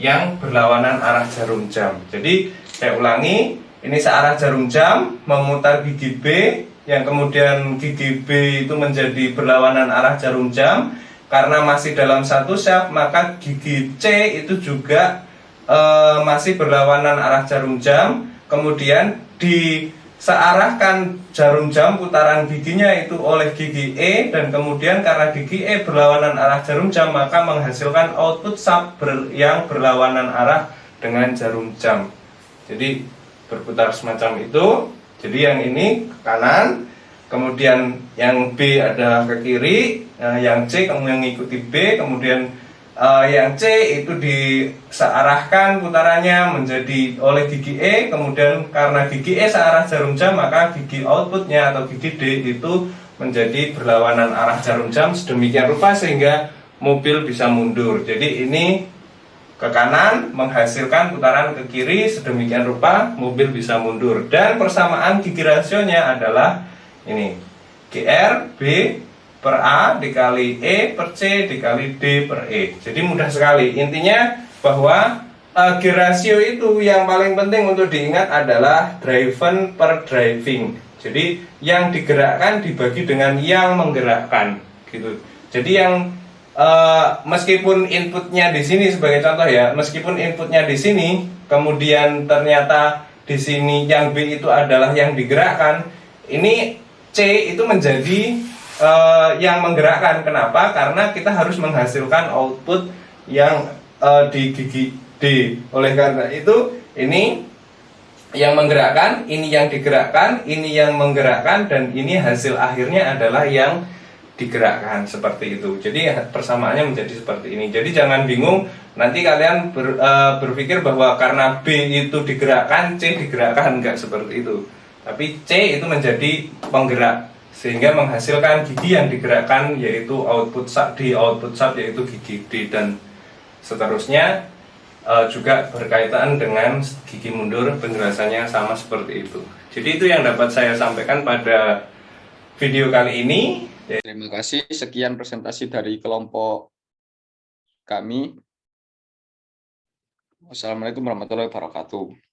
[SPEAKER 7] yang berlawanan arah jarum jam. Jadi saya ulangi, ini searah jarum jam memutar gigi B, yang kemudian gigi B itu menjadi berlawanan arah jarum jam. Karena masih dalam satu shaft, maka gigi C itu juga masih berlawanan arah jarum jam. Kemudian disearahkan jarum jam putaran giginya itu oleh gigi E, dan kemudian karena gigi E berlawanan arah jarum jam, maka menghasilkan output sub yang berlawanan arah dengan jarum jam. Jadi berputar semacam itu. Jadi yang ini ke kanan, kemudian yang B ada ke kiri, yang C kemudian mengikuti B, kemudian yang C itu disearahkan putarannya menjadi oleh gigi E, kemudian karena gigi E searah jarum jam, maka gigi outputnya atau gigi D itu menjadi berlawanan arah jarum jam sedemikian rupa sehingga mobil bisa mundur. Jadi ini ke kanan menghasilkan putaran ke kiri sedemikian rupa mobil bisa mundur. Dan persamaan gigi rasionya adalah ini, GR B per A dikali E per C dikali D per E. Jadi mudah sekali. Intinya bahwa G ratio itu yang paling penting untuk diingat adalah driven per driving. Jadi yang digerakkan dibagi dengan yang menggerakkan, gitu. Jadi yang meskipun inputnya di sini sebagai contoh ya, meskipun inputnya di sini, kemudian ternyata di sini yang B itu adalah yang digerakkan, ini C itu menjadi yang menggerakkan. Kenapa? Karena kita harus menghasilkan output yang di gigi D. Oleh karena itu, ini yang menggerakkan, ini yang digerakkan, ini yang menggerakkan, dan ini hasil akhirnya adalah yang digerakkan, seperti itu. Jadi persamaannya menjadi seperti ini. Jadi jangan bingung, nanti kalian berpikir bahwa karena B itu digerakkan, C digerakkan, enggak seperti itu. Tapi C itu menjadi penggerak, sehingga menghasilkan gigi yang digerakkan, yaitu output sub, di output sub yaitu gigi D, dan seterusnya. Juga berkaitan dengan gigi mundur, penjelasannya sama seperti itu. Jadi itu yang dapat saya sampaikan pada video kali ini.
[SPEAKER 6] Terima kasih. Sekian presentasi dari kelompok kami. Wassalamualaikum warahmatullahi wabarakatuh.